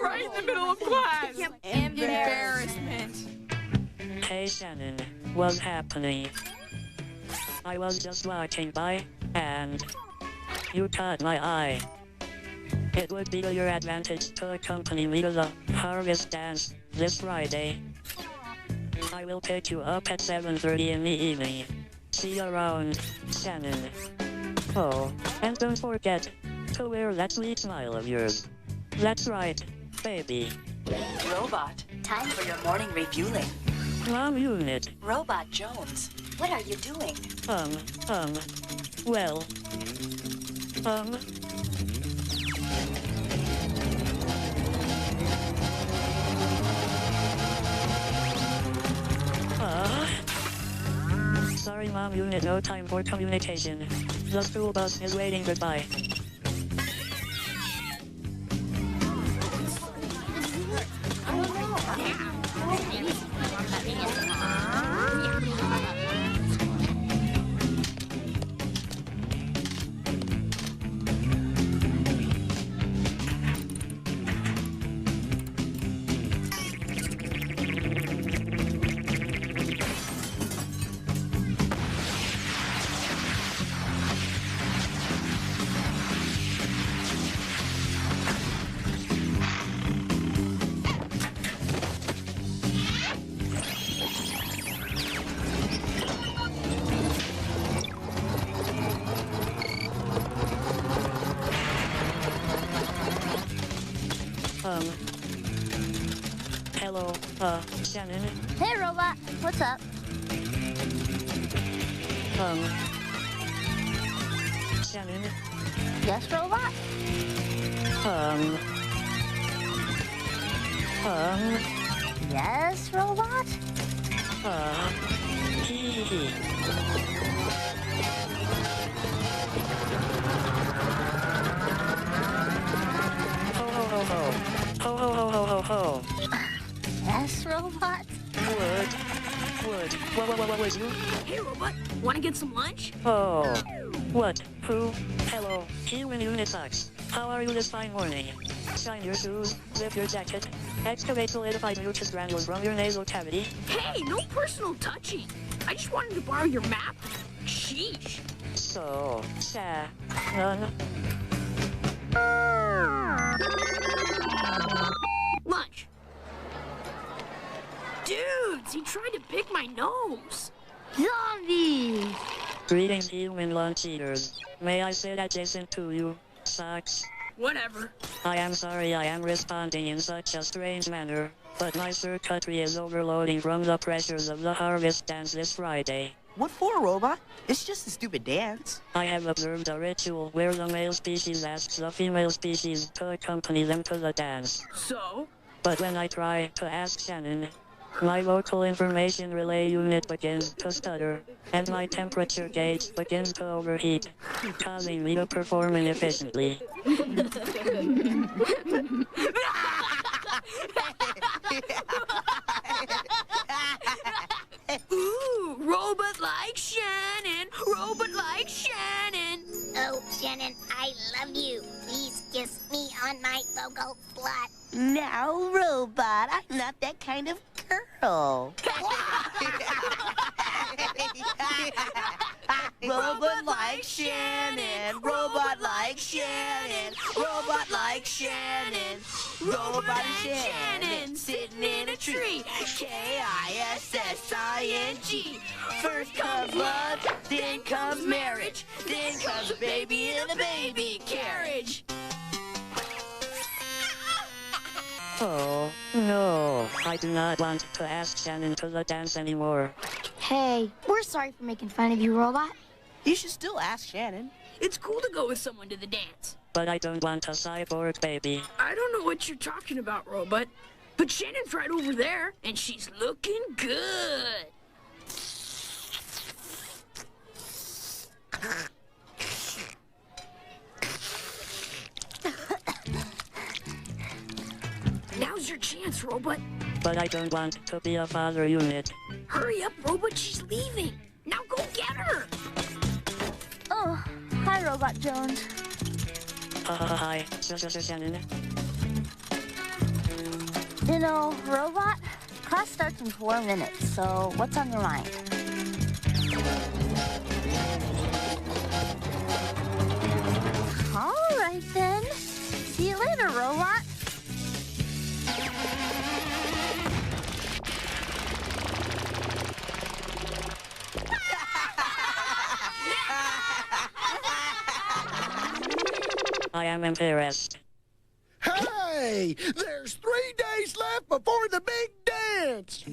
Right in the middle of class. Embarrassment. Hey Shannon, what's happening? I was just walking by, and you caught my eye. It would be to your advantage to accompany me to the Harvest Dance this Friday. I will pick you up at 7:30 in the evening. See you around, Shannon. Oh, and don't forget to wear that sweet smile of yours. That's right, baby. Robot, time for your morning refueling. Wrong unit. Robot Jones, what are you doing? Well, sorry, Mom Unit, no time for communication. The school bus is waiting, goodbye. Hello, Shannon. Hey, Robot. What's up? Shannon. Yes, Robot? Yes, Robot? Hee. Ho. Yes, Robot? Would. What was you? Hey, Robot, want to get some lunch? Oh. What? Who? Hello. Human Unisucks. How are you this fine morning? Shine your shoes, lift your jacket, excavate solidified mucus granules from your nasal cavity. Hey, no personal touching. I just wanted to borrow your map. Sheesh. So, none. Lunch. Dudes, he tried to pick my nose. Zombies! Greetings, human lunch eaters. May I sit adjacent to you, Socks? Whatever. I am sorry I am responding in such a strange manner, but my circuitry is overloading from the pressures of the Harvest Dance this Friday. What for, Robot? It's just a stupid dance. I have observed a ritual where the male species asks the female species to accompany them to the dance. So? But when I try to ask Shannon, my local information relay unit begins to stutter, and my temperature gauge begins to overheat, causing me to perform inefficiently. Ooh, robot like Shannon, robot like Shannon. Oh, Shannon, I love you. Please kiss me on my vocal slut. Now, Robot, I'm not that kind of girl. Robot like Shannon, robot like Shannon, robot like Shannon, robot and Shannon, sitting in a tree. Kissing. First comes love, then comes marriage, then comes a baby in a baby carriage. Oh, no. I do not want to ask Shannon to the dance anymore. Hey, we're sorry for making fun of you, Robot. You should still ask Shannon. It's cool to go with someone to the dance. But I don't want a cyborg baby. I don't know what you're talking about, Robot. But Shannon's right over there, and she's looking good. Now's your chance, Robot. But I don't want to be a father unit. Hurry up, Robot, she's leaving. Now go get her. Oh, hi, Robot Jones. Hi, Shannon. You know, Robot, class starts in 4 minutes, so what's on your mind? All right, then. See you later, Robot. I am embarrassed. Hey, there's 3 days left before the big dance.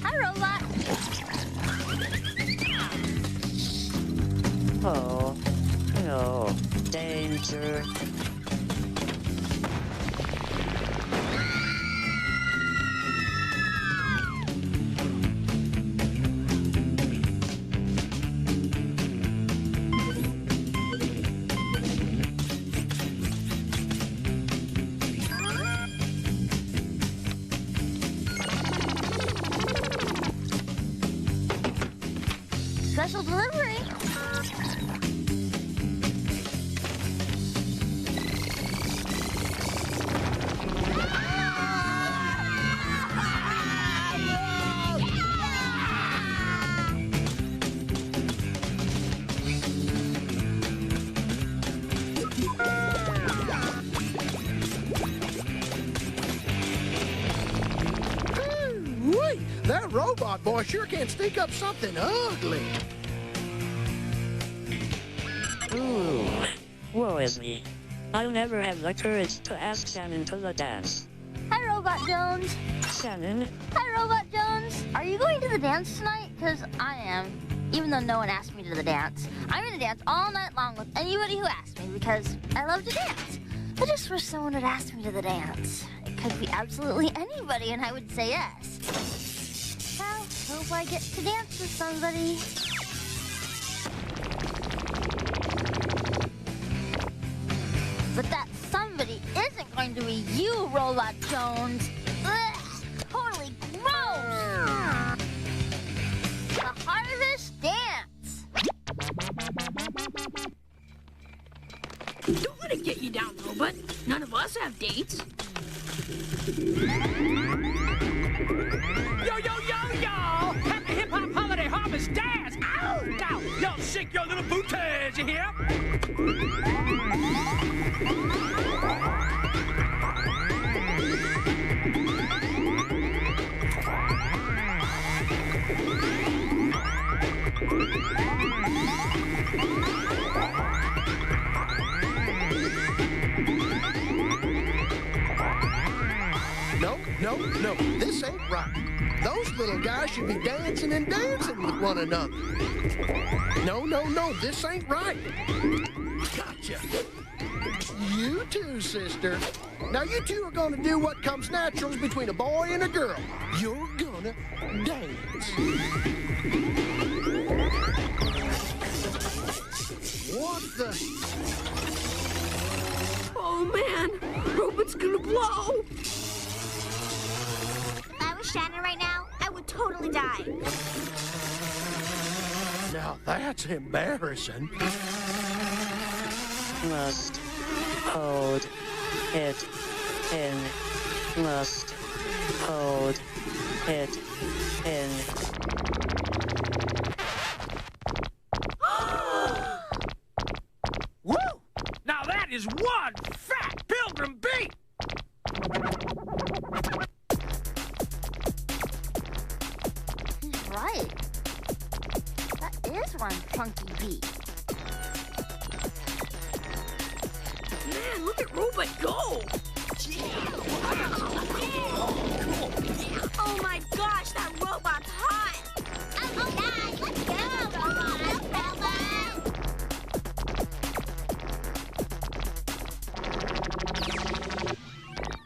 Hi, Robot. Oh, no. Danger. Special delivery. Wait, that robot boy sure can sneak up something ugly. Ooh, woe is me. I'll never have the courage to ask Shannon to the dance. Hi, Robot Jones. Shannon, Hi, Robot Jones. Are you going to the dance tonight? Because I am. Even though no one asked me to the dance. I'm going to dance all night long with anybody who asks me because I love to dance. I just wish someone would ask me to the dance. It could be absolutely anybody and I would say yes. Well, hope I get to dance with somebody. But that somebody isn't going to be you, Robot Jones. Ugh, totally gross. The Harvest Dance. Don't let it get you down, Robot. None of us have dates. Yo, yo, yo, y'all! Happy Hip Hop Holiday Harvest Dance! Ow! Ow! Y'all shake your little booties, you hear? No, this ain't right. Those little guys should be dancing and dancing with one another. No, this ain't right. Gotcha. You too, sister. Now you two are gonna do what comes natural between a boy and a girl. You're gonna dance. What the? Oh, man. Robot's gonna blow. If I was Shannon right now, I would totally die. Now that's embarrassing. must hold it in. Must hold it in. Woo! Now that is one fat pilgrim beat! He's right. That is one funky beat. Man, look at Robot go! Oh my gosh, that robot's hot! Oh, guys, let's go, robot!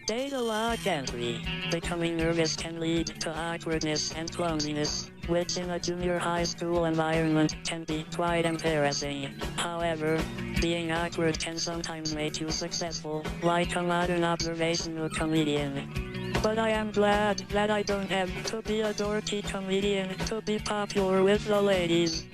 Data log entry. Becoming nervous can lead to awkwardness and loneliness. which in a junior high school environment can be quite embarrassing. However, being awkward can sometimes make you successful, like a modern observational comedian. But I am glad that I don't have to be a dorky comedian to be popular with the ladies.